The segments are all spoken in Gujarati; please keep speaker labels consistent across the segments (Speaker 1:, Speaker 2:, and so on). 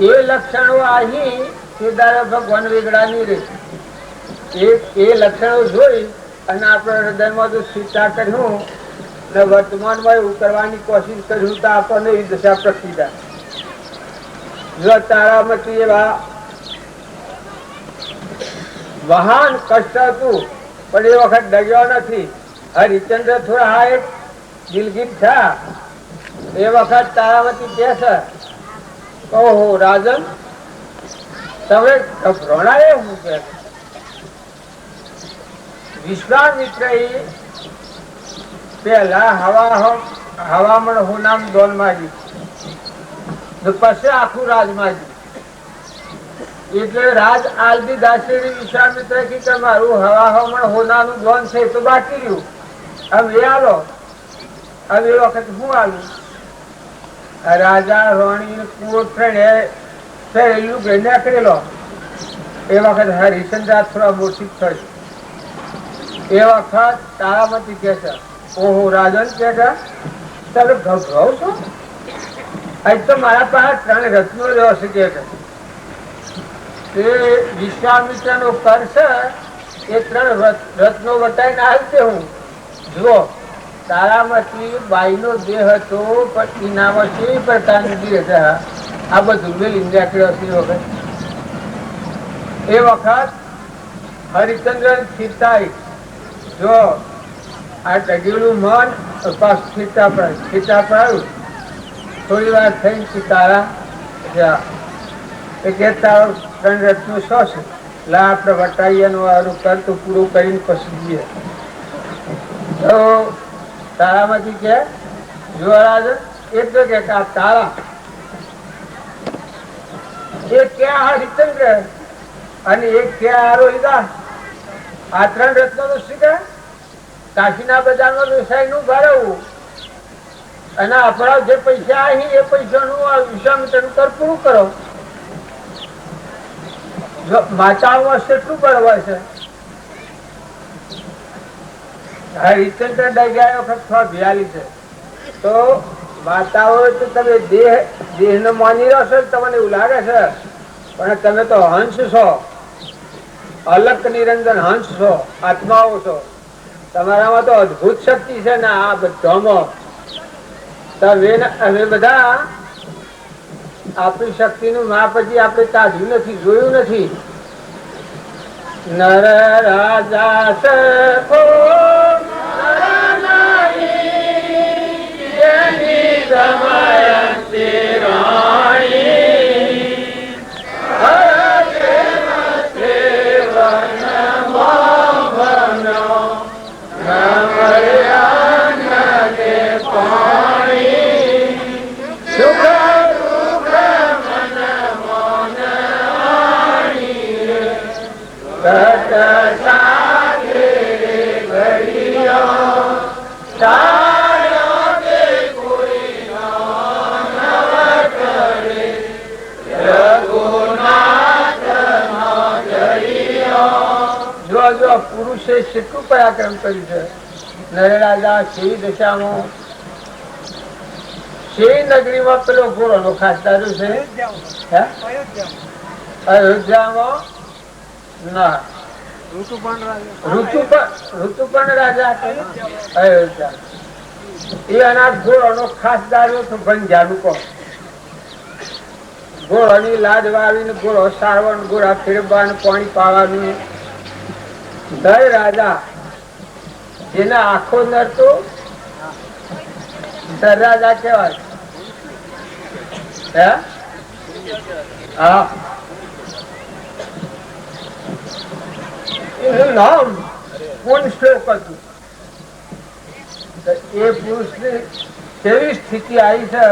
Speaker 1: એ લક્ષણો અહીં કેદાર ભગવાન વેગળા ની રે એ લક્ષણો જોઈ અને આપણે હૃદયમાં જો સ્વીકાર કર્યું ને વર્તમાનમાં એવું કરવાની કોશિશ કર્યું તો આપણને એ દશા પ્રગટી થાય. જો તારામાંથી એવા મહાન કષ્ટ હતું પણ એ વખત ડગ્યો નથી. હરિચંદ્ર થોડા હા એક દિલગીત થયા એ વખત તારાવતી કે છે ઓહો રાજન તમે ગભરાણા હું કે વિશ્વામિત્ર પેલા હવામણ હું નામ દોન માંગી પછી આખું રાજ માંગી એટલે રાજ આલદી દાસી વિશ્વામિત્ર કી તમારું હવામણ હોનાનું દોન છે તો બાકી રહ્યું હવે એ આલો હવે એ વખત હું આવ્યું રાજા રોણી કુંવર ફેરેલું કે નીકળેલો એ વખત હરિશ્ચંદ્ર થોડા મૂર્છિત થયું. એ વખત તારામતી કે છે ઓહો રાજન કે તમે ગભરાવ છો આજ તો મારા પાસે 3 રત્નો રહ્યો છે કે વિશ્વામિત્ર નો કર છે એ 3 રત્નો બતાવીને આવશે. હું જુઓ તારામતી બાઈ નો દેહ હતો પણ ઇનામો કેવી પ્રકારની દેહ હતા આ બધું મેલી નીકળ્યો છે. એ વખત હરિચંદ્ર સ્થિરતાઈ જો આ ડગેલું મન પાસ સ્થિરતા પડાયું થોડી વાર થઈ તારા કે તારો 3 રત્નો શો છે લા આપણે વટાઈયાનું વાળું કરતું પૂરું કરીને પછી જઈએ. તો તારામાંથી કે યુવરાજ એટલે કે તારા એક ક્યાં હરિચંદ્ર અને એક ક્યાં રોહિદાસ આ 3 રત્નો નું શીખે કાશીના બજારમાં વ્યવસાય નું ભરવું અને આપણા જે પૈસા અહીં એ પૈસા નું વિશ્વામિત્ર નું કર પૂરું કરો. માતાઓમાં કેટલું બળવા છે. હરિચંદ્ર ડગ્યા વખત 42 છે તો માતાઓ તો તમે દેહ ને માની રહ્યો છો તમને એવું લાગે છે પણ તમે તો હંસ છો અલક નિરંજન હંસ છો આત્માઓ છો. તમારામાં તો અદભુત શક્તિ છે ને આ બધામાં તમે બધા આપણી શક્તિ નું માપ હજી આપણે તાજ્યું નથી જોયું નથી. નર રાજા સખો પુરુષે કેટલું પરાક્રમ કર્યું છે. નરેરાજા શેરી દશામાં શેરી નગરીમાં પેલો ઘોડો નો ખાસ દાદુ છે અયોધ્યામાં ના ઋતુપર્ણ રાજા અયોધ્યા એ અનાથ ઘોડો નો ખાસ દાદો તો ભંજાનું કહો ઘોડો ની લાદ વાળીને ઘોડો સારવાનું ઘોડા ફેરવવાનું પાણી પાવાનું દય રાજા જેના આખો નરતો રાજા કેવાય. એનું નામ કોણ શ્લોક હતું એ પુરુષ ની કેવી સ્થિતિ આવી છે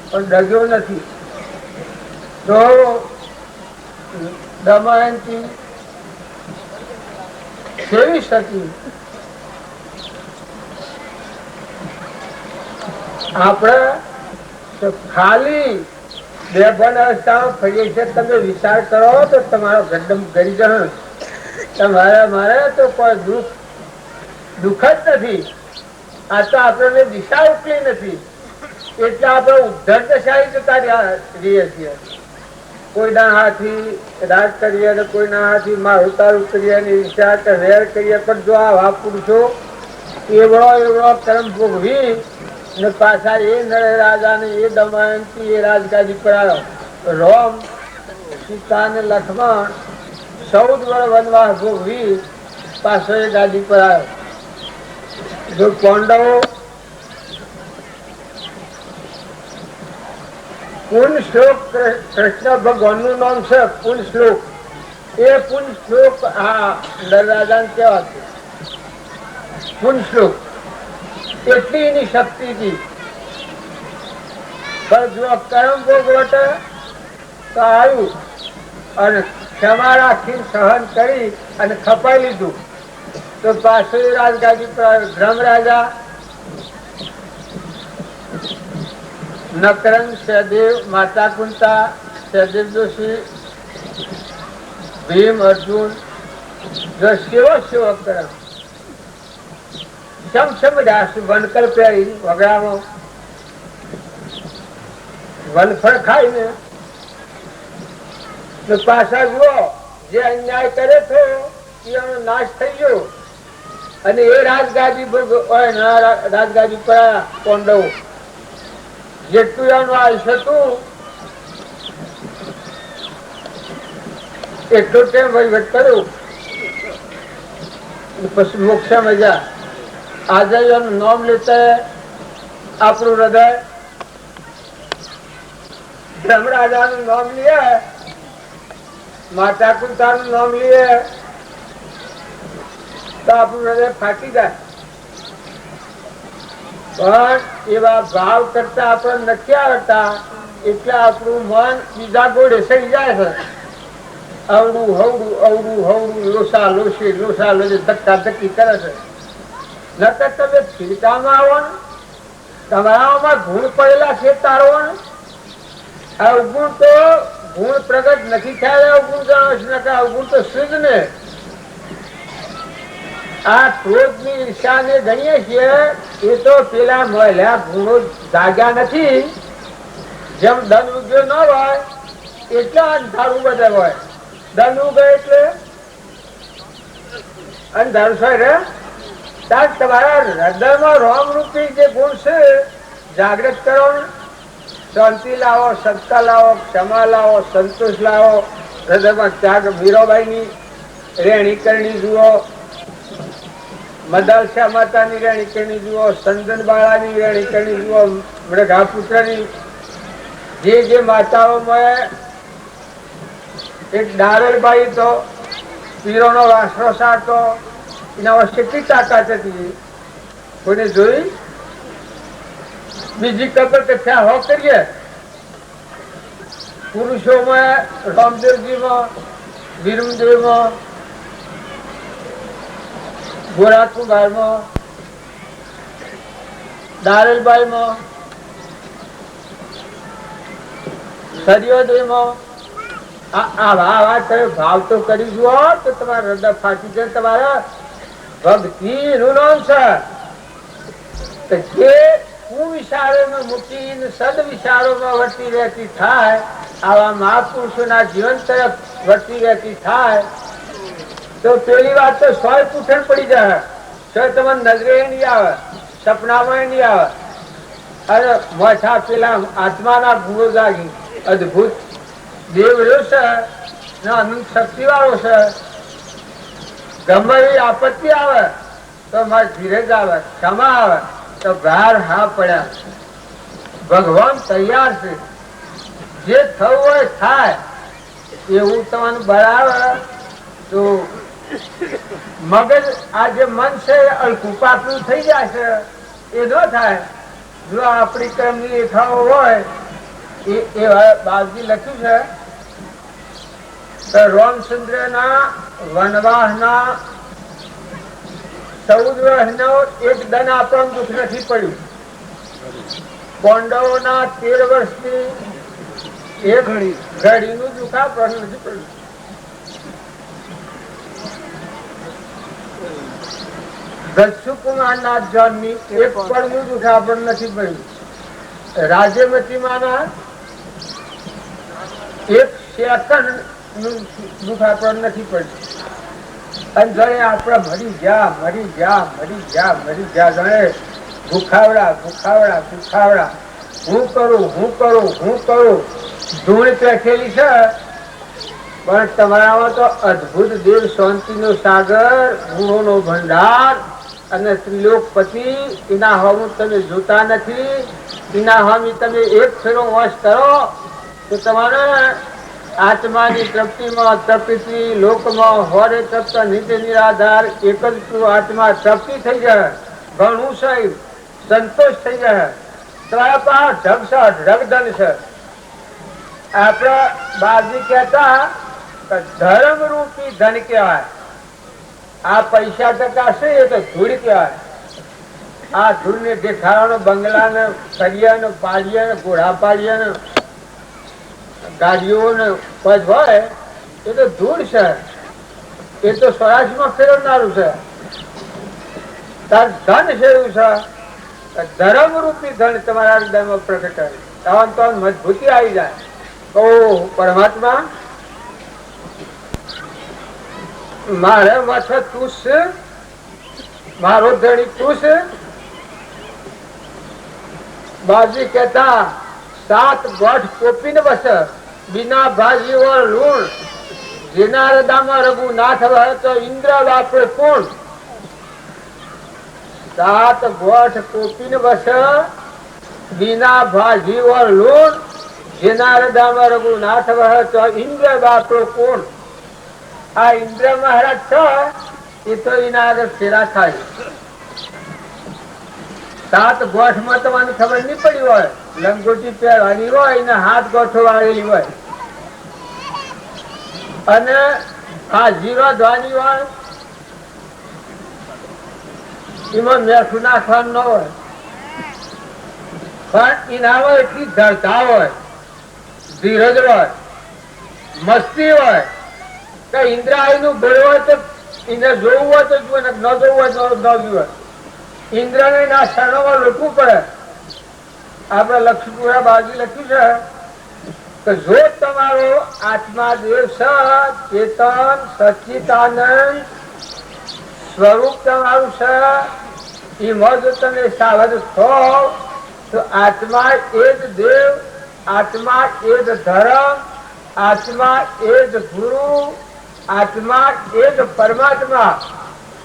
Speaker 1: પણ ડગ્યો નથી. તો દમયંતી કેવી હતી આપણે ખાલી બેભાન અવસ્થામાં ફરીએ છીએ. તમે વિચાર કરો તો તમારો ગડ્ડમ કરી જણ તમારે મારે તો કોઈ દુઃખ જ નથી. આ તો આપણને દિશા ઉકલી નથી એટલે આપણે ઉદ્ધર દશાએ જતા રહીએ છીએ. કોઈના હાથી રાજ કરીએ ને કોઈના હાથી માં ઉતારું કરીએ ને ઈર્ષ્યા કે વેર કરીએ, પણ જો આવા પુરુષો એવડો એવડો કર્મ ભોગવી ને પાછા એ નળ રાજા ને એ દમયંતી એ રાજગાદી પર આવ્યો. રોમ સીતા ને લક્ષ્મણ 14 વર્ષ વનવાસ ભોગવી પાછો એ ગાદી પર આવ્યો. જો પાંડવો પૂર્ણ શ્લોક કૃષ્ણ ભગવાન નું નામ છે પૂર્ણ શ્લોક. એ પૂર્ણ શ્લોક આ નરરાજા ને કેવા છે પૂર્ણ શ્લોક. એટલી એની શક્તિ હતી. પણ જો કર્મ ભોગવટ તો આવ્યું અને ક્ષમા રાખી સહન કરી અને ખપાઈ લીધું તો પાછો રાજગાદી પર ધર્મ રાજા નકરંગ, સહદેવ, માતા કુંતા, સહદેવ જોશી, ભીમ, અર્જુન જો સેવો કરે સમ વનકર પહેરી વગડામાં વનફળ ખાઈને પાછા જુઓ જે અન્યાય કરે છે એનો નાશ થઈ ગયો અને એ રાજગાદી રાજગાદી પર પાંડવો જેટલું એનું આયુષ્ય હતું એટલું તેમ વહીવટ કર્યું. પછી મોક્ષ મજા આજે એનું નામ લેતા આપણું હૃદય ધર્મરાજા નું નામ લે, માતા કુંતા નું નામ લે તો આપણું હૃદય ફાટી જાય. પણ એવા ભાવ કરતા આપણે નથી આવતા એટલે આપણું મન બીજા ગોળે સડી જાય છે. અવડું હવડું અવડું હવડું લોસા લોસી ધક્કા ધક્કી કરે છે. નકર તમે ફિરકામાં આવો ને તમારામાં ગુણ પડેલા છે તારો ને અવગુણ તો ગુણ પ્રગટ નથી થયા. અવગુણ જાણો છે અવગુણ તો શુદ્ધ ને આ ક્રોધ ની ઈર્ષા ને ગણીએ છીએ એ તો પેલા મળ્યા ગુણો જાગ્યા નથી. જેમ ધન ઉગ્યો ન હોય એટલે અંધારું બધા હોય. ધન ઉગે એટલે અંધારું થાય રે ત્યાં તમારા હૃદયમાં રોમ રૂપી જે ગુણ છે જાગૃત કરો. શાંતિ લાવો, સત્તા લાવો, ક્ષમા લાવો, સંતોષ લાવો. હૃદયમાં ત્યાગ. મીરાબાઈ ની રેણી કરણી જુઓ, મદાલસા માતા ની રેણી કરણી જુઓ, સંદન બાળા ની રેણી કરણી જુઓ, મૃગાપુત્ર ની જે માતાઓમાં એક ડારેલબાઈ તો પીરો નો વાસરો સારતો એના વચ્ચે કેટલી તાકાત હતી કોઈને જોઈ. બીજી કબર કથા હો કરીએ પુરુષોમાં રામદેવજીમાં, વીરમદેવમાં, ગોરાકુંભાઈમાં, દારેલબાઈમાં, સરિયોદયમાં આવા તમે ભાવ તો કરી જુઓ તો તમારા હૃદય ફાટી જાય. તમારા ભક્તિ નું નામ છે જે કુવિચારોમાં મૂકીને સદ વિચારોમાં વર્તી રહેતી થાય. આવા મહાપુરુષોના જીવન તરફ વર્તી રહેતી થાય તો પેલી વાત તો 100 પૂઠણ પડી જાય. તમારે નજરે નહીં આવે, સપનામાં નહીં આવે. અરે મોઠા પેલા આત્માના ગુણો જાગી અદભુત દેવ છે ને અનંત શક્તિ વાળો છે. ગમે એવી આપત્તિ આવે તો મારે ધીરજ આવે, ક્ષમા આવે તો બહાર હા પડ્યા. ભગવાન તૈયાર છે. જે થવું હોય થાય એવું તમને બરાબર. તો મગજ આ જે મન છે અલ્પું પાતળું થઈ જાય છે એ ન થાય. જો આપણી કર્મની રેખાઓ હોય એ બાજી લખ્યું છે તો રામચંદ્ર ના વનવાસ ના 14 વર્ષનો એક દન આપણને દુઃખ નથી પડ્યું. પાંડવો ના 13 વર્ષની એક ઘડી નું દુઃખ આપણને નથી પડ્યું. દક્ષુકુમાર ના જન્મી એક પણ નું દુઃખ આપણને નથી પડ્યું. રાજ્યમતી માના એક સેકન્ડ નું દુઃખ આપણને નથી પડતું. અને જાણે આપણે મરી ગયા જાણે ભૂખાવડા હું કરું ધૂળ પેઠેલી છે. પણ તમારામાં તો અદભુત દેવ શાંતિ નો સાગર, ગુણો નો ભંડાર અને ત્રિલોકપતિ, એના હમ તમે જોતા નથી. એના હમ તમે એક ફેરો વશ કરો તો તમારે આત્માની તૃપ્તિમાં તૃપ્તિ, લોકમાં હોરે તપ્ત નિત્ય નિરાધાર એક જ આત્મા તૃપ્તિ થઈ જાય. ઘણું સાહેબ સંતોષ થઈ જાય. તમારા પાસે ઢગધન છે. આપડે બાજી કહેતા ધર્મ રૂપી ધન કહેવાય. આ પૈસા ટકા છે એ તો ધૂળ કહેવાય. આ ધૂળ ને દેખાડવાનો બંગલા ને ફરિયા ને પાડિયા ને ઘોડા પાડિયા ને ગાડીઓ ને પદ હોય એ તો ધૂળ છે. એ તો સ્વરાજમાં ફેરવનારું છે. તાર ધન છે એવું છે. ધર્મ રૂપી ધન તમારા હૃદયમાં પ્રગટ થાય તો મજબૂતી આવી જાય. ઓહ પરમાત્મા, મારે માથે તું છે, મારો ધણી તું છે. બાજી કહેતા 7 ગોઠ કોપીને બસ बिना भाजी और लूण जिना हृदय रघुनाथ वह तो इंद्र बापे कोण 7 गोठ कोपी ने बस बिना भाजी और लूण जिना हृदय रघुनाथ वह तो इंद्र बापे कोण. आ इंद्र महाराज छो ये तो इना आगे फेरा था. 7 गोठ में तो खबर नहीं पड़ी हो. लंगोटी પહેરવાની હોય ને હાથ ગોઠો વાળેલી હોય અને આ જીરો ધ્વાની હોય એમાં મેઠું નાખવાનું ન હોય. પણ એનામાં એટલી ધરતા હોય, ધીરજ હોય, મસ્તી હોય કે ઇન્દ્રાય નું ભેળ હોય તો એને જોવું હોય તો જુએ, ન જોવું હોય તો ન જુએ. ઇન્દ્ર ને ના શરણોમાં લૂંટવું પડે. આપણે લક્ષ્મીપુરા બાજુ લખ્યું છે કે જો તમારો આત્મા દેવ ચેતન સચ્ચિદાનંદ સ્વરૂપ તમારું છે એમાં જો તમે સાવધ થો તો આત્મા એ જ દેવ, આત્મા એ જ ધર્મ, આત્મા એ જ ગુરુ, આત્મા એ જ પરમાત્મા.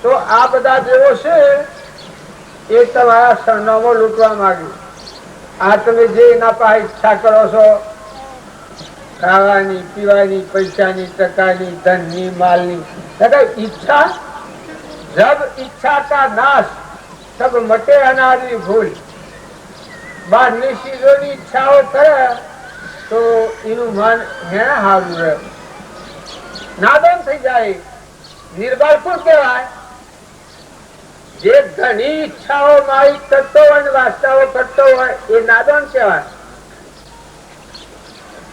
Speaker 1: તો આ બધા દેવો છે એ તમારા સરનામો લૂંટવા માંગ્યું. આ તમે જે એના પાસે ઈચ્છા કરો છો ખાવાની, પીવાની, પૈસાની, ટકાની, ધનની, માલની, ઈચ્છા જબ ઈચ્છા કા નાશ સબ મટે અનાદિ ભૂલ. બહારની ચીજોની ઈચ્છાઓ કરે તો એનું મન હે હારું રહે, નાદાન થઈ જાય. નિર્બળ કોણ કહેવાય? જે ઘણી ઈચ્છાઓ મારી કરતો હોય ને વાસ્તાઓ કરતો હોય એ નાદાન કહેવાય.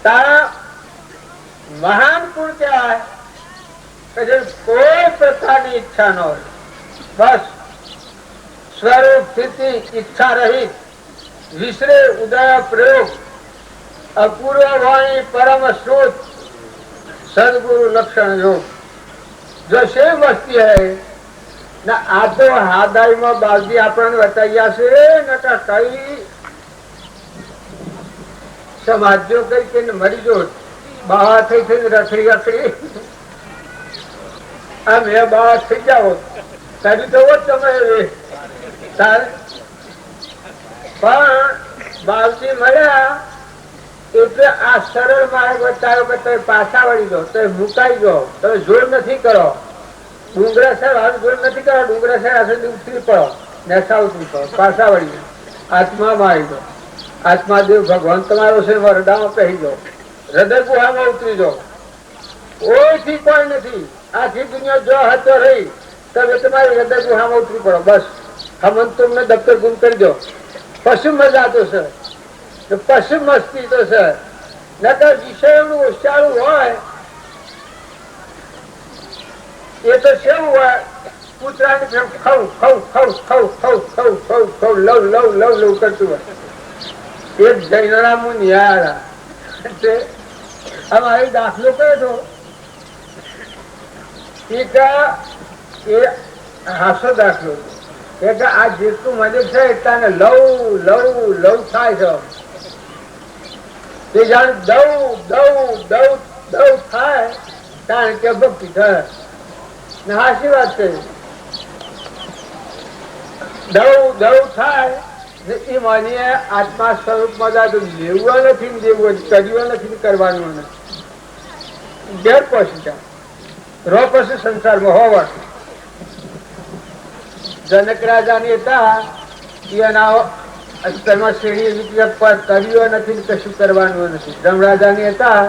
Speaker 1: તારા મહાન કોણ કહેવાય? કે જે કોઈ પ્રકારની ઈચ્છા ન હોય, બસ સ્વરૂપ સ્થિતિ ઈચ્છા રહિત, વિશ્રે ઉદય પ્રયોગ, અપૂર્વ વાણી પરમ શ્રોત, સદગુરુ લક્ષણ યોગ. જો સેમ વસ્તી હૈ ના. આ તો હાદાઈમાં બાજી આપણને બતાવ્યા છે નકા કઈ સમાજો કરી મરી જો બહાર થઈ થઈને રખડી રખડી મેં બહાર થઈ જાઓ તારી તો તમે. પણ બાવજી મળ્યા એટલે આ સરળ માર્ગ બતાવ્યો કે તમે પાછા વળી જાઓ, તમે મુકાઈ જાઓ, તમે જોર નથી કરો. ડુંગરા સાહેબ હાથ જોર નથી કરો. ડુંગરા સાહેબ હાથે ઉતરી પડો, નેસા ઉતરી પડો, પાછા વળી જાઓ, આત્મામાં આવી જાઓ. આત્માદેવ ભગવાન તમારો છે, હૃદયમાં પહેરી જાઓ, હૃદય ગુહામાં ઉતરી જાઓ. કોઈથી કોઈ નથી. આખી દુનિયા જો હતો રહી તમે તમારી હૃદય ગુહામાં ઉતરી પડો. બસ હમન તમને દફતર ગુમ કરી દો. પશુ મજા તો છે, પશુ મસ્તી તો છે. નકર વિષયનું ઉચ્ચારું હોય એ તો કેવું હોય? કૂતરાની જેમ ખવ ખવ ખવ ખવ ખવ ખવ ખવ ખવ લવ લવ લવ લવ કરતું હોય. એક જૈનના મુનિયારા અમારે દાખલો કયો હતો એ હાસો દાખલો કે આ જેટલું મને છે એટલાને લવ લવ લવ થાય છે. તે જાણ દવ દવ દવ દવ થાય કારણ કે ભક્તિ થાય ને હાસી વાત છે. દવ દવ થાય એ માનીએ આત્મા સ્વરૂપમાં લેવું નથી ને દેવું કર્યું નથી કરવાનું નથી. ઘેર પછી રો પછી સંસારમાં હોવા જનક રાજા ની હતા એના શ્રેણી કર્યું નથી કશું કરવાનું નથી. ધર્મરાજા ની હતા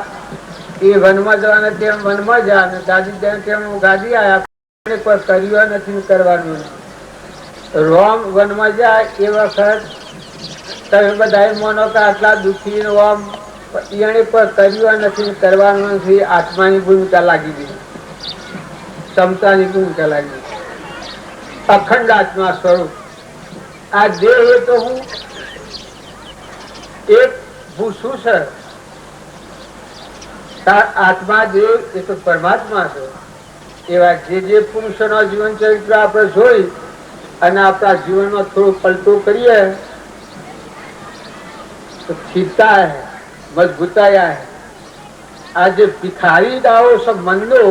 Speaker 1: એ વનમાં જવાના તેમ વનમાં જા ગાદી તેમ ગાદી આવ્યા કર્યું નથી કરવાનું નથી. રોમ વનમાં જાય એ વખત તમે બધા માનો કે આટલા દુઃખી રોમ એને પણ કર્યું નથી કરવાનું નથી. આત્માની ભૂમિકા લાગી ગઈ, ક્ષમતાની ભૂમિકા લાગી, અખંડ આત્મા સ્વરૂપ. આ દેહ એ તો હું એક ભૂસું છે. આત્મા દેહ એ તો પરમાત્મા છે. એવા જે પુરુષોના જીવન ચરિત્ર આપણે જોઈ અને આપણા જીવનમાં થોડો પલટો કરીએ તો સ્થિરતા है, मजबूताया है. आज भिखारी दाओ सब मन लो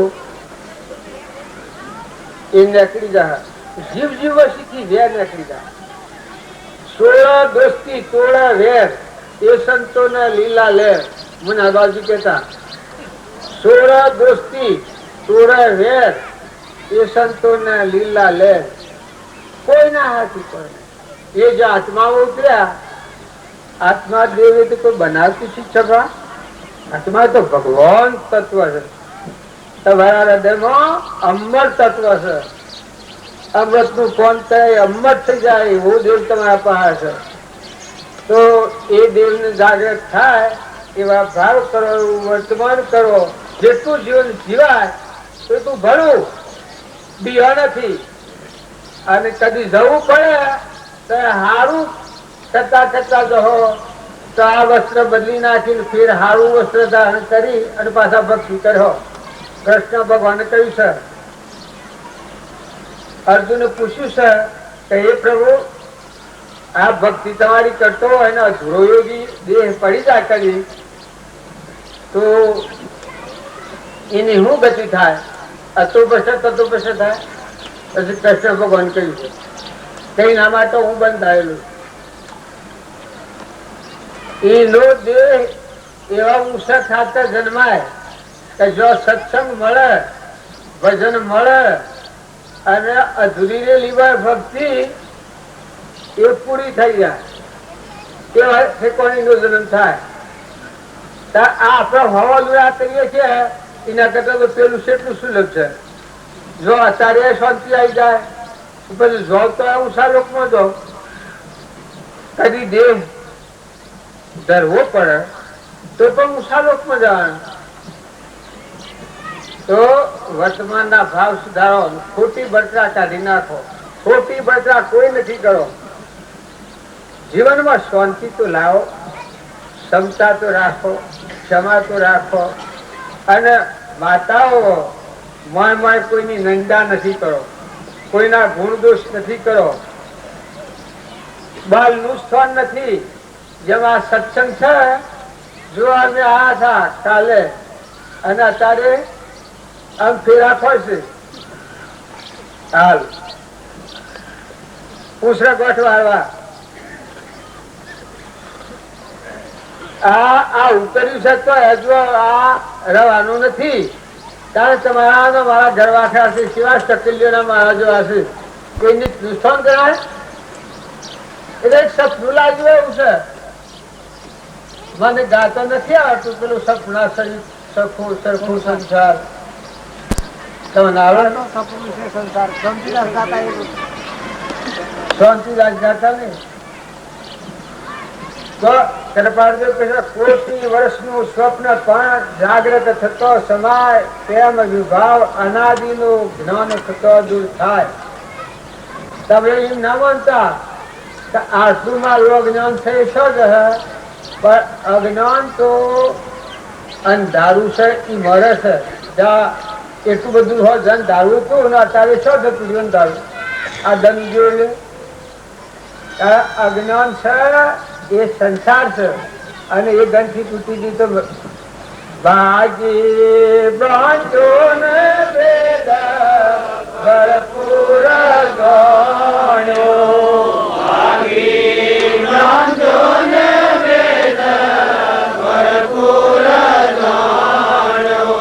Speaker 1: એ નીકળી જાય. જીવ જીવસી વેર નીકળી જાય. 16 દોસ્તી તોડા વેર એ સંતો ના લીલા લેર. મુના બાજુ કેતા 16 દોસ્તી તોડા વેર એ સંતો ના લીલા લેર. કોઈ ના હાથી પડે. એ જે આત્માઓ ઉતર્યા, આત્મા દેવ તો કોઈ બનાવતી શિક્ષક. આત્મા તો ભગવાન તત્વ છે. તમારા હૃદયમાં અમર તત્વ છે. અમૃત નું કોણ થાય અમર થઈ જાય એવું દેવ તમારા પાસે છે. તો એ દેવ ને જાગૃત થાય એવા ભાવ કરો, વર્તમાન કરો. જેટલું જીવન જીવાય એટલું ભણવું બીજા નથી. અને કદી જવું પડે તો હારું કરતા કરતા જહો તો આ વસ્ત્ર બદલી નાખીને ફેર હારું વસ્ત્ર ધારણ કરી અને પાછા ભક્તિ કરો. કૃષ્ણ ભગવાને કહ્યું છે, અર્જુને પૂછ્યું છે કે હે પ્રભુ આ ભક્તિ તમારી કરતો હોય ને અધૂરો યોગી દેહ પડી જાય કરી તો એની શું ગતિ થાય? અતો પશે તતો પશે થાય. પછી કૃષ્ણ ભગવાન કહ્યું છે કઈ ના માટે હું બંધાયેલું. એનો દેહ એવા ઊંચા ખાતર જન્માય કે જો સત્સંગ મળે, ભજન મળે અને અધૂરી રેલી ભક્તિ એ પૂરી થઈ જાય તે કોની નો જન્મ થાય. આ આપડે હવા જોયા કરીએ છીએ એના કરતા તો પેલું કેટલું સુલભ છે. જો અત્યારે શાંતિ આવી જાય પછી જો તો ઊંચા લોકમાં જો કદી દેહ ધરવો પડે તો પણ ઊંચા લોકમાં જવાનું. તો વર્તમાન ના ભાવ સુધારો, ખોટી બળતરા કાઢી નાખો. ખોટી બળતરા કોઈ નથી કરો. જીવનમાં શાંતિ તો લાવો, ક્ષમતા તો રાખો, ક્ષમા તો રાખો. અને માતાઓ માય કોઈની નિંદા નથી કરો, કોઈના ગુણ દોષ નથી કરો, બાલ નું સ્થાન નથી. જેમાં સત્સંગ છે જો અમે આ થા કાલે અને અત્યારે આમ ફેરા ફરશે હાલ પૂછડા ગોઠવાડવા આ ઉતર્યું છે તો હજુ આ રવાનું નથી. કારણ તમારા મારા ઘર વાખ્યા હશે, શિવા શકલ્યોના મહારાજો હશે, કોઈને નુકસાન કરાય એટલે સપનું લાગ્યું એવું છે. મને ગાતો નથી આવડતું પેલું સપના સરખું સરખું સંસાર તમને આવડે? શાંતિદાસ ગાતા ને તો કોટી વર્ષનું સ્વપ્ન પણ જાગ્રત થતો સમાય તેમ વિભાવ અનાદિનું જ્ઞાન થતો દૂર થાય. તમે એમ ના માનતા આટલું મારું અજ્ઞાન થઈ શકે પણ અજ્ઞાન તો અને દારૂ છે એ મરે છે. જ્યાં એટલું બધું હોય જન દારૂ હતું ને અત્યારે છો જતું રહ્યું દારૂ. આ ધન જોયું અજ્ઞાન છે એ સંસાર છે અને એ ધન થી તૂટી ગઈ તો ભાગી બાંધો ને વેદ ભરપૂર ગણ્યો ભાગી બાંધો ને વેદ ભરપૂર ગણ્યો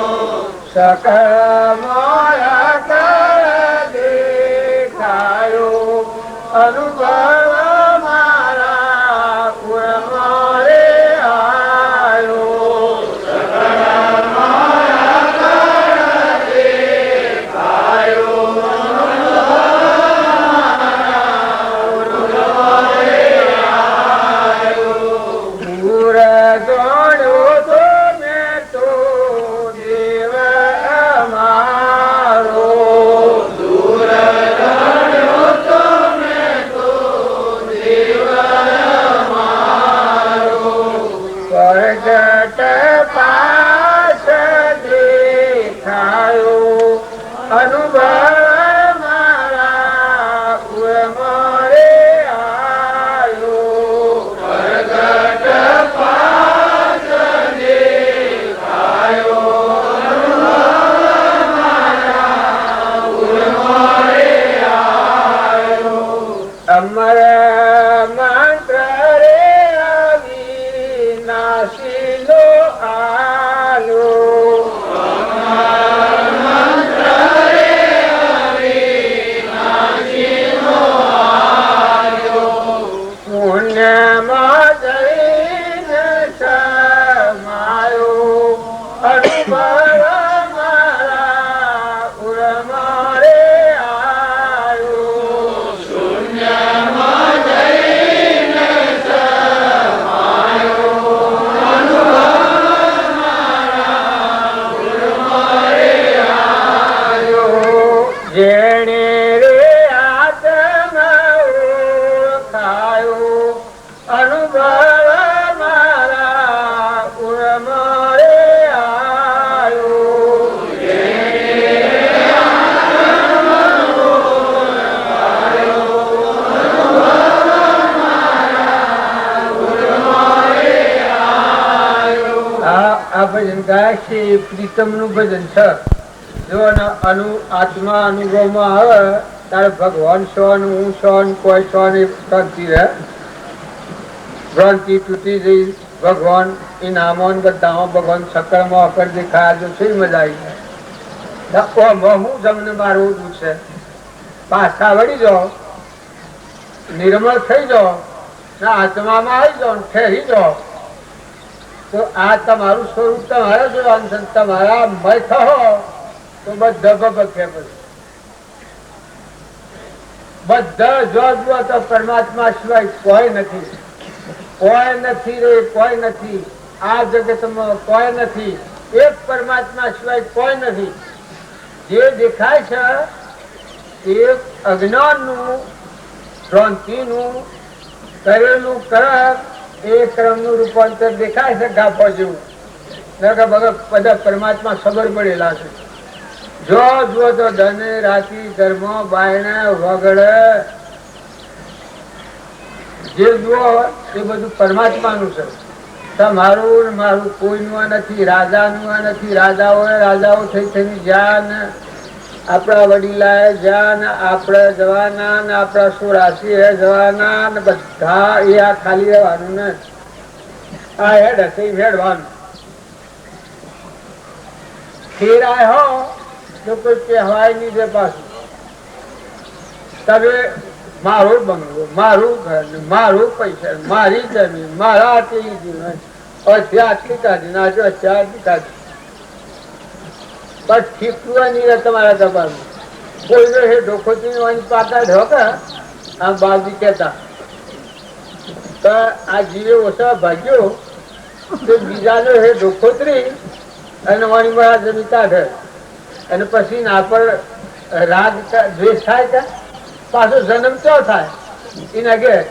Speaker 1: સકળ માયા કર દેખાયો અનુભવ પ્રીતમ નું ભજન છે. જો આત્મા અનુભવમાં આવે ત્યારે ભગવાન સોન હું સોન કોઈ સોન શાંતિ રહે ભ્રાંતિ તૂટી જઈ ભગવાન એ નામો બધામાં ભગવાન સકળમાં અકર દેખાયા જો છે મજા આવી જાય. હું તમને મારું છે પાછા વળી જાઓ નિર્મળ થઈ જાઓ ને આત્મામાં આવી જાઓ ઠેરી જાઓ તો આ તમારું સ્વરૂપ તમારા જોવાનું છે. તમારા મય થો તો બધા ભગત બધા જો જુઓ તો પરમાત્મા સિવાય કોઈ નથી. કોઈ નથી રે કોઈ નથી. આ જગતમાં કોઈ નથી. એક પરમાત્મા સિવાય કોઈ નથી. જે દેખાય છે એ અજ્ઞાન નું ભ્રાંતિ નું કરેલું કર્મ એ ક્રમ નું રૂપાંતર દેખાય છે ગાફા જેવું. બધા પરમાત્મા ખબર પડેલા છે. જો જુઓ તો ધન રાતિ ધર્મ બાયણે વગડે જે જુઓ એ બધું પરમાત્માનું છે. તમારું મારું કોઈનું નથી. રાજાનું નથી. રાજાઓ થઈ થઈ જ્યાં આપણા વડીલા જ્યાં આપણે જવાના ને આપણા સુરાશી જવાના ને બધા એ આ ખાલી રહેવાનું ને આ હેડ હશે હેડવાનું ફેરાય હો તો કોઈ કહેવાય નહીં છે પાછું. તમે મારું બંગલો મારું ઘર મારું પૈસા મારી જમીન મારા આટલી જીવન આટલી કાઢી નાચો આટલી કાઢી બસ ઠીકતું નહીં રહે તમારા દબાણમાં. કોઈ હે ઢોખોતી પાકા ઢોકા આ બાજી કેતા તો આ જીવે ઓછા ભાગ્યો તો બીજાનો હે ઢોખોતરી અને વાણી મારા જમી કાઢે અને પછી ના પર રાગ દ્વેષ થાય કે પાછો જન્મ ચો થાય એના ઘેર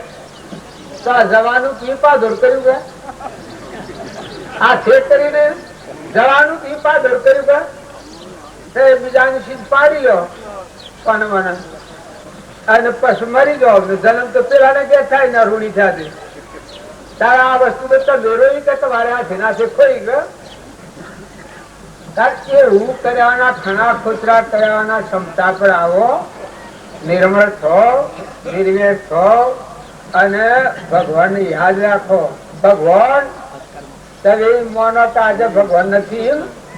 Speaker 1: તો આ જવાનું કી પાધોડ કર્યું કે આ ખેત કરીને જવાનું ઈ પાદર કર્યું કે બીજાની સીધ પાડી લો પણ મને અને પછી મરી જાવ જન્મ તો પેલા ને કે થાય ને રૂડી થતી તારા આ વસ્તુ બધા દોરોઈ કે તમારે આ જેનાથી ખોઈ ગયો એવું કરવાના ખણા ખોતરા કરવાના ક્ષમતા પર આવો નિર્મળ થો નિર્વેશ થો અને ભગવાન યાદ રાખો ભગવાન તમે મોનો તો આજે ભગવાન નથી